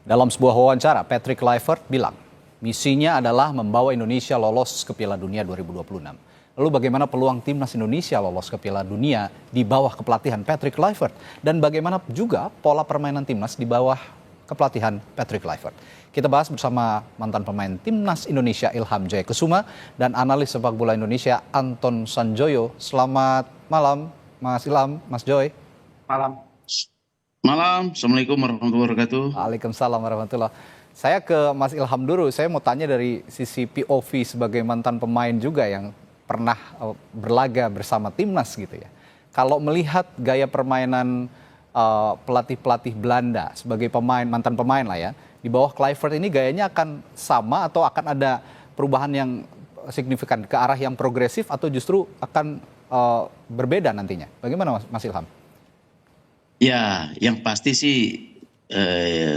Dalam sebuah wawancara, Patrick Kluivert bilang, misinya adalah membawa Indonesia lolos ke Piala Dunia 2026. Lalu bagaimana peluang timnas Indonesia lolos ke Piala Dunia di bawah kepelatihan Patrick Kluivert? Dan bagaimana juga pola permainan timnas di bawah kepelatihan Patrick Kluivert? Kita bahas bersama mantan pemain timnas Indonesia Ilham Jayakesuma dan analis sepak bola Indonesia Anton Sanjoyo. Selamat malam, Mas Ilham, Mas Joy. Malam. Malam, Assalamualaikum warahmatullahi wabarakatuh. Waalaikumsalam warahmatullahi. Saya ke Mas Ilham dulu. Saya mau tanya dari sisi POV sebagai mantan pemain juga yang pernah berlaga bersama timnas gitu ya. Kalau melihat gaya permainan pelatih-pelatih Belanda sebagai pemain, mantan pemain lah ya, di bawah Kluivert ini gayanya akan sama atau akan ada perubahan yang signifikan ke arah yang progresif atau justru akan berbeda nantinya? Bagaimana Mas Ilham? Ya, yang pasti sih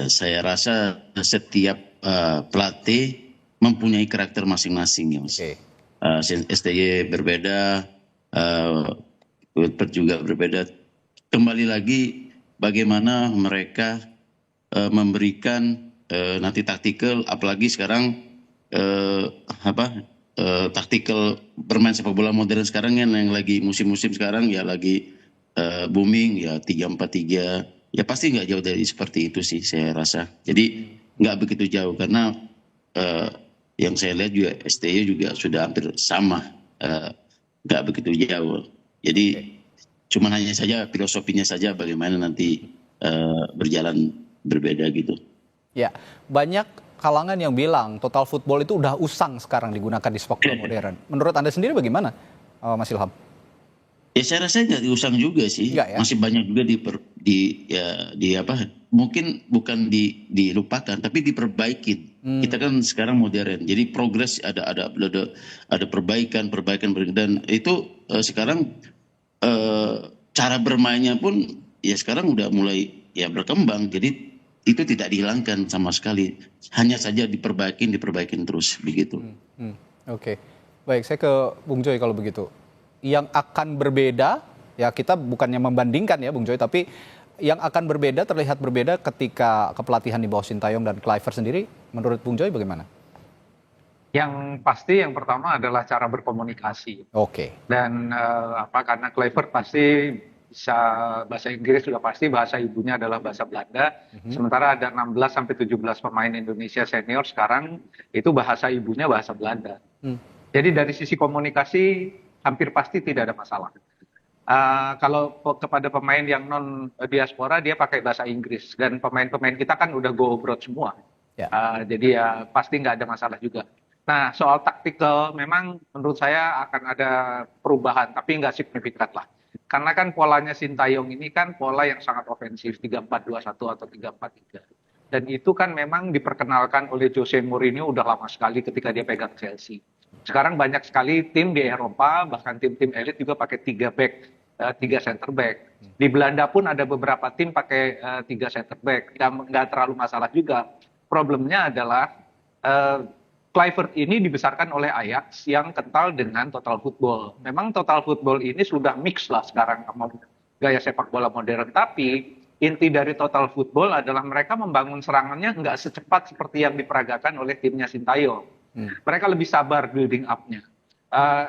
saya rasa setiap pelatih mempunyai karakter masing-masing ya Mas. Okay. STY berbeda, Kluivert juga berbeda. Kembali lagi bagaimana mereka memberikan nanti taktikal, apalagi sekarang taktikal bermain sepak bola modern sekarang yang lagi musim-musim sekarang ya lagi booming ya 3-4-3 ya pasti nggak jauh dari seperti itu sih saya rasa. Jadi nggak begitu jauh karena yang saya lihat juga STY juga sudah hampir sama, nggak begitu jauh. Jadi cuman hanya saja filosofinya saja bagaimana nanti berjalan berbeda gitu. Ya, banyak kalangan yang bilang total football itu udah usang sekarang digunakan di sepak bola modern. Menurut Anda sendiri bagaimana, Mas Ilham? Ya saya rasa nggak diusang juga sih, ya? Masih banyak juga mungkin bukan dilupakan tapi diperbaikin. Kita kan sekarang modern, jadi progres ada perbaikan dan itu sekarang cara bermainnya pun ya sekarang udah mulai ya berkembang, jadi itu tidak dihilangkan sama sekali, hanya saja diperbaikin terus begitu. Oke. Baik, saya ke Bung Joy kalau begitu. Yang akan berbeda, ya kita bukannya membandingkan ya Bung Joy, tapi yang akan berbeda, terlihat berbeda ketika kepelatihan di bawah Sintayong dan Kluivert sendiri, menurut Bung Joy bagaimana? Yang pasti yang pertama adalah cara berkomunikasi. Oke. Dan karena Kluivert pasti bisa bahasa Inggris, sudah pasti bahasa ibunya adalah bahasa Belanda. Sementara ada 16-17 pemain Indonesia senior sekarang itu bahasa ibunya bahasa Belanda. Jadi dari sisi komunikasi hampir pasti tidak ada masalah. Kalau kepada pemain yang non diaspora dia pakai bahasa Inggris dan pemain-pemain kita kan udah go abroad semua. Jadi ya pasti nggak ada masalah juga. Nah soal taktikal memang menurut saya akan ada perubahan tapi nggak signifikan lah. Karena kan polanya Sintayong ini kan pola yang sangat ofensif 3-4-2-1 atau 3-4-3. Dan itu kan memang diperkenalkan oleh Jose Mourinho udah lama sekali ketika dia pegang Chelsea. Sekarang banyak sekali tim di Eropa, bahkan tim-tim elit juga pakai 3 center back. Di Belanda pun ada beberapa tim pakai 3 center back. Nggak terlalu masalah juga. Problemnya adalah Kluivert ini dibesarkan oleh Ajax yang kental dengan total football. Memang total football ini sudah mix lah sekarang sama gaya sepak bola modern. Tapi inti dari total football adalah mereka membangun serangannya nggak secepat seperti yang diperagakan oleh timnya Sintayong. Mereka lebih sabar building up-nya,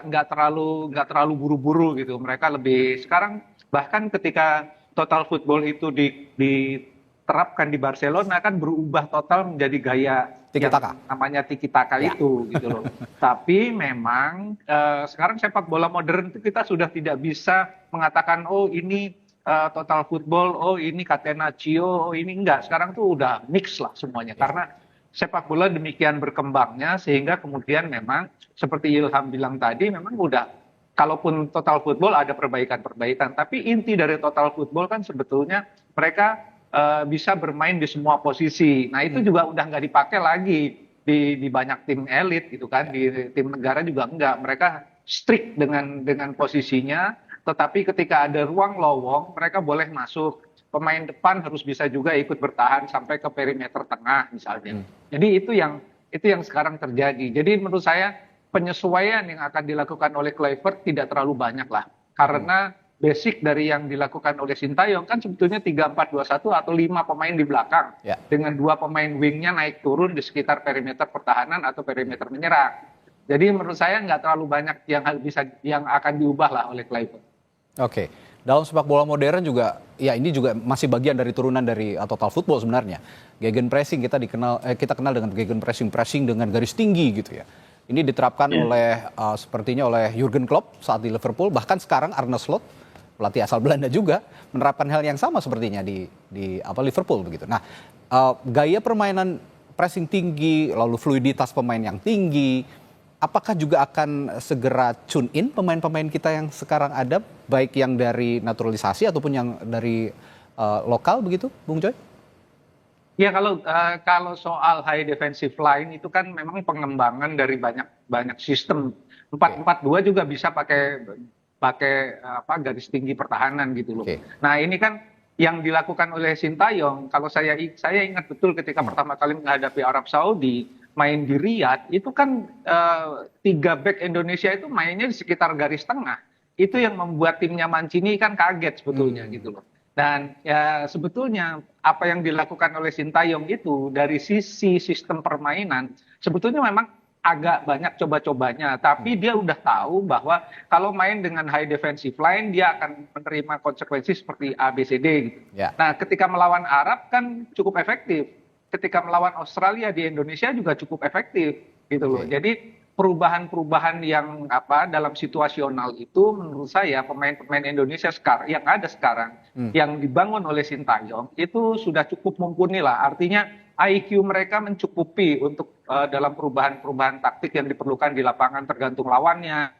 nggak terlalu buru-buru gitu. Mereka lebih sekarang bahkan ketika total football itu diterapkan di Barcelona kan berubah total menjadi gaya tiki-taka. Namanya tiki-taka itu gitu loh. Tapi memang sekarang sepak bola modern itu kita sudah tidak bisa mengatakan oh ini total football, oh ini catenaccio, oh ini enggak. Sekarang tuh udah mix lah semuanya karena sepak bola demikian berkembangnya sehingga kemudian memang seperti Ilham bilang tadi memang udah kalaupun total football ada perbaikan-perbaikan tapi inti dari total football kan sebetulnya mereka bisa bermain di semua posisi. Nah itu juga udah nggak dipakai lagi di banyak tim elit gitu kan, di tim negara juga enggak. Mereka strict dengan posisinya, tetapi ketika ada ruang lowong mereka boleh masuk. Pemain depan harus bisa juga ikut bertahan sampai ke perimeter tengah misalnya. Jadi itu yang sekarang terjadi. Jadi menurut saya penyesuaian yang akan dilakukan oleh Kluivert tidak terlalu banyak lah. Karena basic dari yang dilakukan oleh Sintayong kan sebetulnya 3-4-2-1 atau 5 pemain di belakang Ya. dengan 2 pemain wingnya naik turun di sekitar perimeter pertahanan atau perimeter menyerang. Jadi menurut saya nggak terlalu banyak yang akan diubah lah oleh Kluivert. Oke, dalam sepak bola modern juga, ya ini juga masih bagian dari turunan dari total football sebenarnya. Gegenpressing kita kenal dengan pressing dengan garis tinggi gitu ya. Ini diterapkan sepertinya oleh Jurgen Klopp saat di Liverpool, bahkan sekarang Arne Slot, pelatih asal Belanda juga menerapkan hal yang sama sepertinya di Liverpool begitu. Nah, gaya permainan pressing tinggi, lalu fluiditas pemain yang tinggi, apakah juga akan segera tune in pemain-pemain kita yang sekarang ada, baik yang dari naturalisasi ataupun yang dari lokal begitu, Bung Joy? Ya kalau soal high defensive line itu kan memang pengembangan dari banyak sistem. 4-4-2 juga bisa pakai garis tinggi pertahanan gitu loh. Nah, ini kan yang dilakukan oleh Sintayong, kalau saya ingat betul ketika pertama kali menghadapi Arab Saudi, main di Riyadh, itu kan 3 back Indonesia itu mainnya di sekitar garis tengah. Itu yang membuat timnya Mancini kan kaget sebetulnya gitu loh. Dan ya sebetulnya apa yang dilakukan oleh Sintayong itu dari sisi sistem permainan sebetulnya memang agak banyak coba-cobanya, tapi dia udah tahu bahwa kalau main dengan high defensive line dia akan menerima konsekuensi seperti A, B, C, D gitu. Ya. Nah, ketika melawan Arab kan cukup efektif. Ketika melawan Australia di Indonesia juga cukup efektif gitu loh. Jadi perubahan-perubahan yang dalam situasional itu menurut saya pemain-pemain Indonesia yang ada sekarang yang dibangun oleh Sintayong itu sudah cukup mumpuni lah. Artinya IQ mereka mencukupi untuk dalam perubahan-perubahan taktik yang diperlukan di lapangan, tergantung lawannya,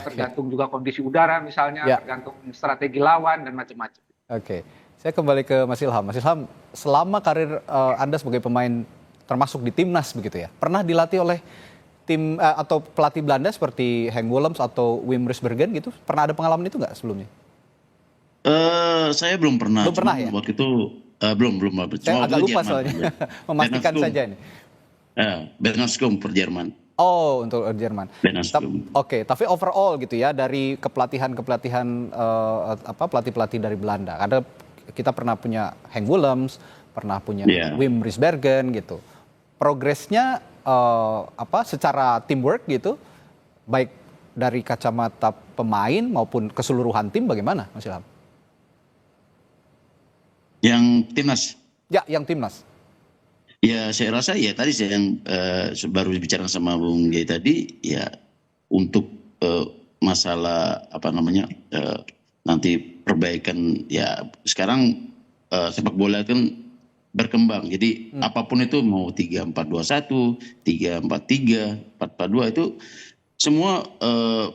tergantung juga kondisi udara misalnya, tergantung strategi lawan dan macam-macam. Oke, saya kembali ke Mas Ilham. Mas Ilham, selama karir Anda sebagai pemain termasuk di timnas begitu ya, pernah dilatih oleh tim atau pelatih Belanda seperti Henk Willems atau Wim Risbergen gitu? Pernah ada pengalaman itu nggak sebelumnya? Saya belum pernah. Belum pernah ya? Waktu itu belum. Saya agak lupa soalnya. Memastikan saja nih. Bernhard Skum per Jerman. Oh, untuk Jerman. Oke, tapi overall gitu ya, dari kepelatihan pelatih-pelatih dari Belanda. Kita pernah punya Henk Willems, pernah punya Wim Risbergen gitu. Progresnya secara teamwork gitu, baik dari kacamata pemain maupun keseluruhan tim bagaimana, Mas Ilham? Yang timnas? Ya, yang timnas. Ya, saya rasa ya tadi saya yang baru bicara sama Bung Jay tadi, ya untuk masalah nanti perbaikan, ya sekarang sepak bola kan berkembang. Jadi apapun itu mau 3-4-2-1, 3-4-3, 4-4-2 itu semua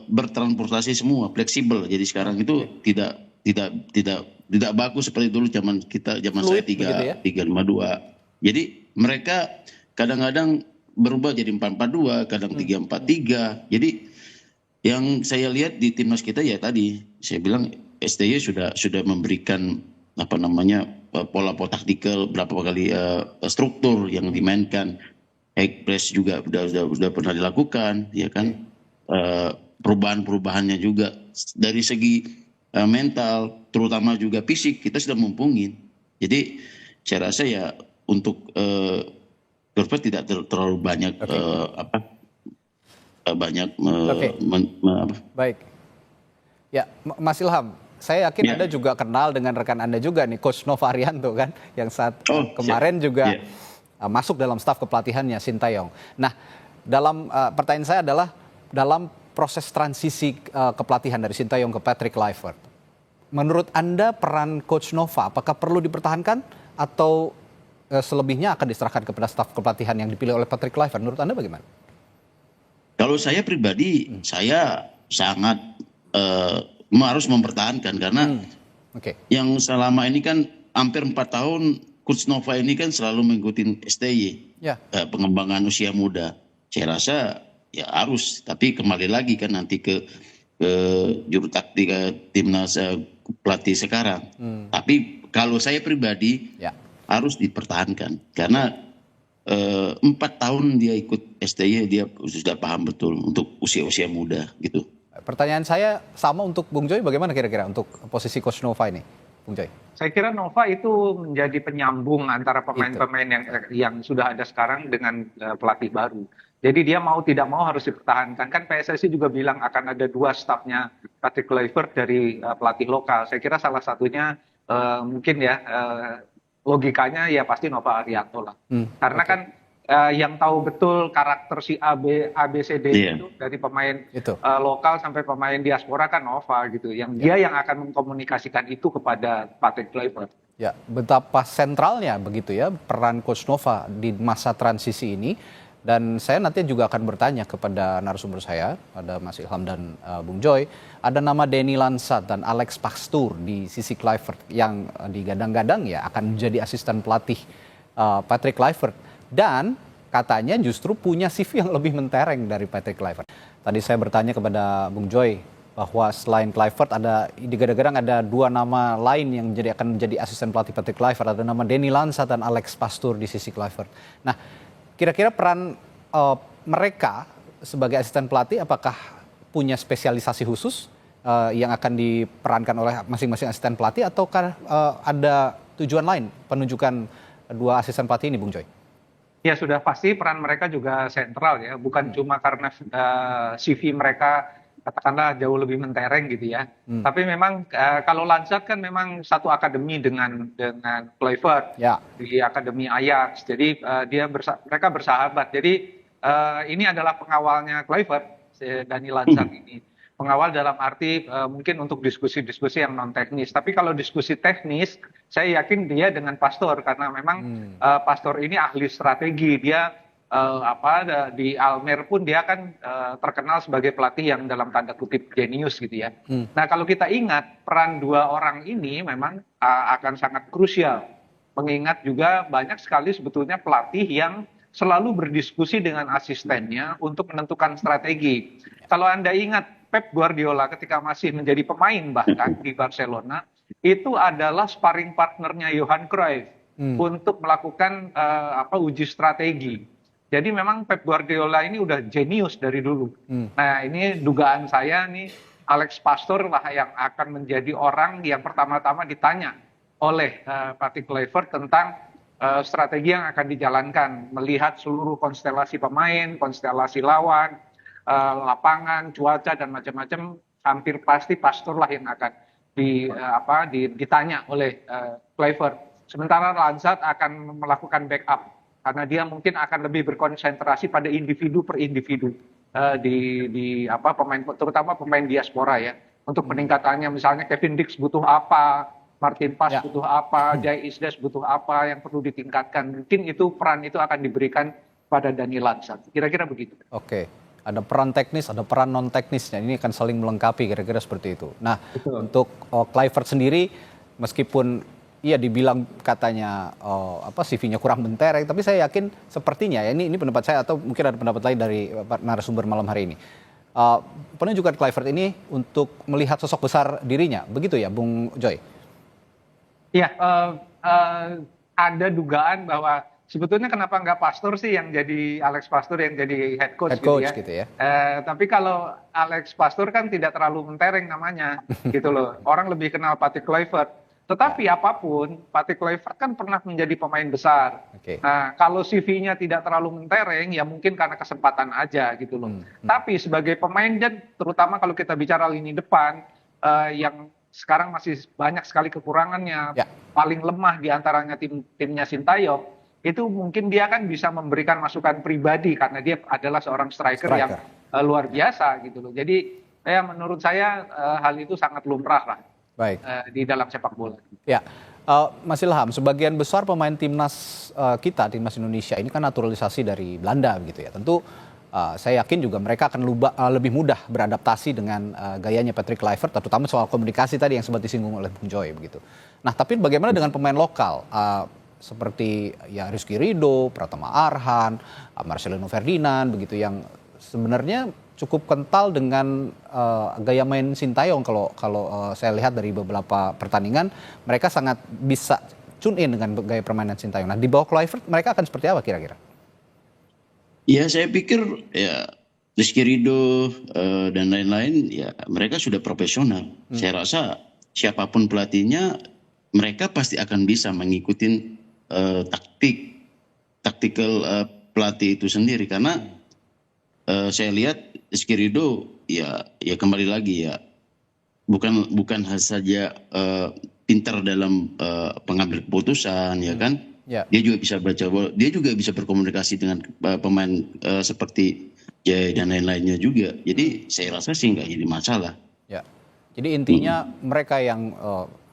bertransportasi semua, fleksibel. Jadi sekarang itu tidak bagus seperti dulu zaman saya 3-5-2. Jadi mereka kadang-kadang berubah jadi 4-4-2, kadang 3-4-3. Jadi yang saya lihat di timnas kita ya tadi saya bilang STY sudah memberikan pola taktikal, berapa kali struktur yang dimainkan, high press juga sudah pernah dilakukan, ya kan, perubahannya juga dari segi mental, terutama juga fisik kita sudah mumpungin. Jadi saya rasa ya untuk Kluivert tidak terlalu banyak Baik, ya Mas Ilham. Saya yakin Anda juga kenal dengan rekan Anda juga nih, Coach Nova Arianto kan, yang kemarin juga masuk dalam staf kepelatihannya Sintayong. Nah, dalam pertanyaan saya adalah dalam proses transisi kepelatihan dari Sintayong ke Patrick Kluivert, menurut Anda peran Coach Nova apakah perlu dipertahankan atau selebihnya akan diserahkan kepada staf kepelatihan yang dipilih oleh Patrick Kluivert? Menurut Anda bagaimana? Kalau saya pribadi, saya sangat harus mempertahankan karena yang selama ini kan hampir 4 tahun Coach Nova ini kan selalu mengikuti STY, pengembangan usia muda. Saya rasa ya harus, tapi kembali lagi kan nanti ke juru taktik timnas pelatih sekarang. Tapi kalau saya pribadi harus dipertahankan karena 4 tahun dia ikut STY, dia sudah paham betul untuk usia-usia muda gitu. Pertanyaan saya sama untuk Bung Joy, bagaimana kira-kira untuk posisi Coach Nova ini, Bung Joy? Saya kira Nova itu menjadi penyambung antara pemain-pemain yang sudah ada sekarang dengan pelatih baru. Jadi dia mau tidak mau harus dipertahankan. Kan PSSI juga bilang akan ada 2 stafnya Patrick Kluivert dari pelatih lokal. Saya kira salah satunya mungkin ya logikanya ya pasti Nova Arianto lah. Karena kan yang tahu betul karakter si ABCD itu dari pemain lokal sampai pemain diaspora kan Nova gitu. Yang dia yang akan mengkomunikasikan itu kepada Patrick Kluivert. Ya, betapa sentralnya begitu ya peran Coach Nova di masa transisi ini. Dan saya nanti juga akan bertanya kepada narasumber saya, ada Mas Ilham dan Bung Joy, ada nama Denny Lansat dan Alex Pastoor di sisi Kluivert yang digadang-gadang ya akan menjadi asisten pelatih Patrick Kluivert. Dan katanya justru punya CV yang lebih mentereng dari Patrick Kluivert. Tadi saya bertanya kepada Bung Joy bahwa selain Kluivert ada digadang-gadang ada 2 nama lain yang akan menjadi asisten pelatih Patrick Kluivert. Ada nama Denny Lansat dan Alex Pastoor di sisi Kluivert. Nah, kira-kira peran mereka sebagai asisten pelatih apakah punya spesialisasi khusus yang akan diperankan oleh masing-masing asisten pelatih ataukah ada tujuan lain penunjukan 2 asisten pelatih ini, Bung Joy? Ya sudah pasti peran mereka juga sentral ya, bukan cuma karena CV mereka katakanlah jauh lebih mentereng gitu ya. Tapi memang kalau Lansat kan memang satu akademi dengan Kluivert di akademi Ajax. Jadi mereka bersahabat. Jadi ini adalah pengawalnya Kluivert, Denny Lansat ini. Pengawal dalam arti mungkin untuk diskusi-diskusi yang non teknis. Tapi kalau diskusi teknis, saya yakin dia dengan Pastoor karena memang Pastoor ini ahli strategi. Dia di Almer pun dia kan terkenal sebagai pelatih yang dalam tanda kutip jenius gitu ya. Nah kalau kita ingat peran 2 orang ini memang akan sangat krusial. Mengingat juga banyak sekali sebetulnya pelatih yang selalu berdiskusi dengan asistennya untuk menentukan strategi. Kalau Anda ingat Pep Guardiola ketika masih menjadi pemain bahkan di Barcelona itu adalah sparring partnernya Johan Cruyff untuk melakukan uji strategi. Jadi memang Pep Guardiola ini udah jenius dari dulu. Nah ini dugaan saya nih Alex Pastoor lah yang akan menjadi orang yang pertama-tama ditanya oleh Patrick Kluivert tentang strategi yang akan dijalankan. Melihat seluruh konstelasi pemain, konstelasi lawan, lapangan, cuaca dan macam-macam, hampir pasti Pastoor lah yang akan ditanya oleh Kluivert. Sementara Lansat akan melakukan backup karena dia mungkin akan lebih berkonsentrasi pada individu per individu pemain, terutama pemain diaspora ya. Untuk peningkatannya misalnya Kevin Dix butuh apa, Martin Pas butuh apa, Jai Isdes butuh apa yang perlu ditingkatkan. Mungkin itu peran itu akan diberikan pada Denny Lansat. Kira-kira begitu. Oke. Ada peran teknis, ada peran non teknisnya. Ini akan saling melengkapi kira-kira seperti itu. Nah, untuk Kluivert sendiri meskipun dibilang katanya CV-nya kurang mentereng, tapi saya yakin sepertinya ya ini pendapat saya atau mungkin ada pendapat lain dari narasumber malam hari ini. Penunjukan Kluivert ini untuk melihat sosok besar dirinya, begitu ya, Bung Joy? Ya, ada dugaan bahwa sebetulnya kenapa nggak Pastoor sih yang jadi Alex Pastoor yang jadi head coach gitu ya. Tapi kalau Alex Pastoor kan tidak terlalu mentereng namanya gitu loh. Orang lebih kenal Patrick Kluivert. Tetapi apapun, Patrick Kluivert kan pernah menjadi pemain besar. Nah, kalau CV-nya tidak terlalu mentereng, ya mungkin karena kesempatan aja gitu loh. Tapi sebagai pemain dan terutama kalau kita bicara lini depan, yang sekarang masih banyak sekali kekurangannya, paling lemah diantaranya timnya Sintayong, itu mungkin dia kan bisa memberikan masukan pribadi karena dia adalah seorang striker yang luar biasa gitu loh. Jadi menurut saya hal itu sangat lumrah lah. Baik. Di dalam sepak bola. Ya, Mas Ilham, sebagian besar pemain timnas timnas Indonesia ini kan naturalisasi dari Belanda gitu ya. Tentu saya yakin juga mereka akan lebih mudah beradaptasi dengan gayanya Patrick Kluivert, terutama soal komunikasi tadi yang sempat disinggung oleh Bung Joy begitu. Nah, tapi bagaimana dengan pemain lokal seperti ya Rizky Ridho, Pratama Arhan, Marcelino Ferdinand begitu yang sebenarnya cukup kental dengan gaya main Sintayong kalau saya lihat dari beberapa pertandingan mereka sangat bisa tune in dengan gaya permainan Sintayong. Nah di bawah Kluivert mereka akan seperti apa kira-kira? Ya saya pikir ya Rizky Ridho dan lain-lain, ya mereka sudah profesional. Saya rasa siapapun pelatihnya, mereka pasti akan bisa mengikuti taktikal pelatih itu sendiri. Karena saya lihat Rizky Ridho, ya kembali lagi ya, bukan saja pintar dalam pengambil keputusan, ya kan? Ya. Dia juga bisa baca bola, dia juga bisa berkomunikasi dengan pemain seperti Jay dan lain-lainnya juga. Jadi saya rasa sih nggak jadi masalah. Ya. Jadi intinya mereka yang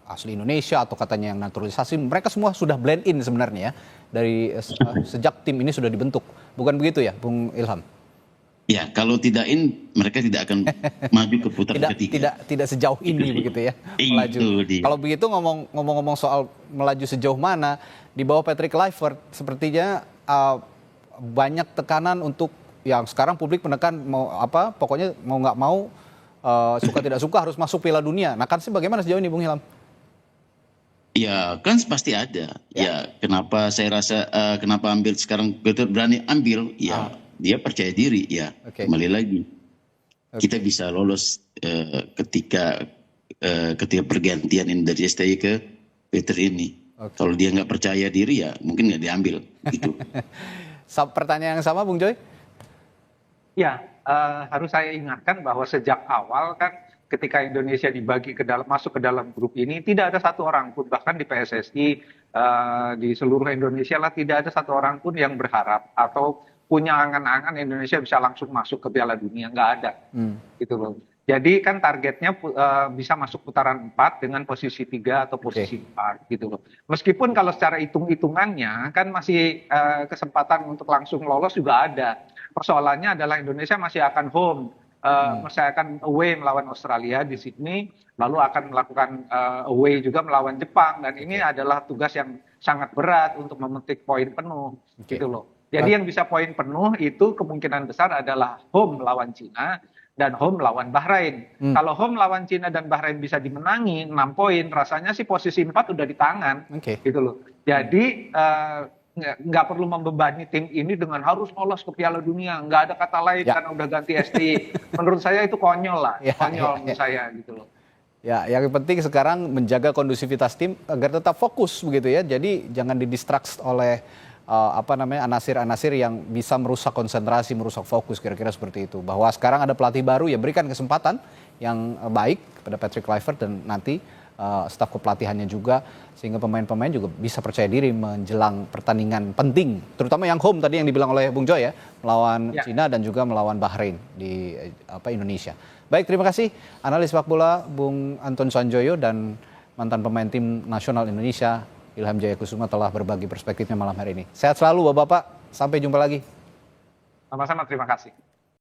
asli Indonesia atau katanya yang naturalisasi, mereka semua sudah blend in sebenarnya ya dari sejak tim ini sudah dibentuk. Bukan begitu ya, Bung Ilham? Ya, kalau tidak mereka tidak akan maju ke putaran ketiga. Tidak sejauh ini begitu ya melaju. Itu dia. Kalau begitu ngomong-ngomong soal melaju sejauh mana, di bawah Patrick Kluivert sepertinya banyak tekanan untuk yang sekarang publik menekan pokoknya mau nggak mau suka tidak suka harus masuk Piala Dunia. Nah kan sih bagaimana sejauh ini Bung Ilham? Ya kan pasti ada. Ya kenapa saya rasa kenapa ambil sekarang betul berani ambil? Ya dia percaya diri ya. Kembali lagi kita bisa lolos ketika pergantian ini dari STY ke Peter ini. Kalau dia nggak percaya diri ya mungkin nggak diambil gitu. Pertanyaan yang sama Bung Joy? Ya, harus saya ingatkan bahwa sejak awal kan ketika Indonesia dibagi masuk ke dalam grup ini tidak ada satu orang pun, bahkan di PSSI di seluruh Indonesia lah tidak ada satu orang pun yang berharap atau punya angan-angan Indonesia bisa langsung masuk ke Piala Dunia, nggak ada, gitu loh. Jadi kan targetnya bisa masuk putaran 4 dengan posisi 3 atau posisi 4 gitu loh. Meskipun kalau secara hitung-hitungannya kan masih kesempatan untuk langsung lolos juga ada. Persoalannya adalah Indonesia masih akan home, masih akan away melawan Australia di Sydney, lalu akan melakukan away juga melawan Jepang, dan ini adalah tugas yang sangat berat untuk memetik poin penuh, gitu loh. Jadi yang bisa poin penuh itu kemungkinan besar adalah home melawan Cina dan home lawan Bahrain. Kalau home lawan Cina dan Bahrain bisa dimenangi 6 poin, rasanya sih posisi 4 udah di tangan, gitu loh. Jadi nggak perlu membebani tim ini dengan harus lolos ke Piala Dunia, nggak ada kata lain karena udah ganti ST. Menurut saya itu konyol lah, menurut saya gitu loh. Ya, yang penting sekarang menjaga kondusivitas tim agar tetap fokus begitu ya. Jadi jangan didistract oleh anasir-anasir yang bisa merusak konsentrasi, merusak fokus, kira-kira seperti itu. Bahwa sekarang ada pelatih baru, ya berikan kesempatan yang baik kepada Patrick Kluivert dan nanti staf kepelatihannya juga, sehingga pemain-pemain juga bisa percaya diri menjelang pertandingan penting, terutama yang home tadi yang dibilang oleh Bung Joy ya, melawan Cina dan juga melawan Bahrain di Indonesia. Baik, terima kasih analis sepak bola Bung Anton Sanjoyo dan mantan pemain tim nasional Indonesia Ilham Jaya Kusuma telah berbagi perspektifnya malam hari ini. Sehat selalu Bapak-bapak, sampai jumpa lagi. Sama-sama, terima kasih.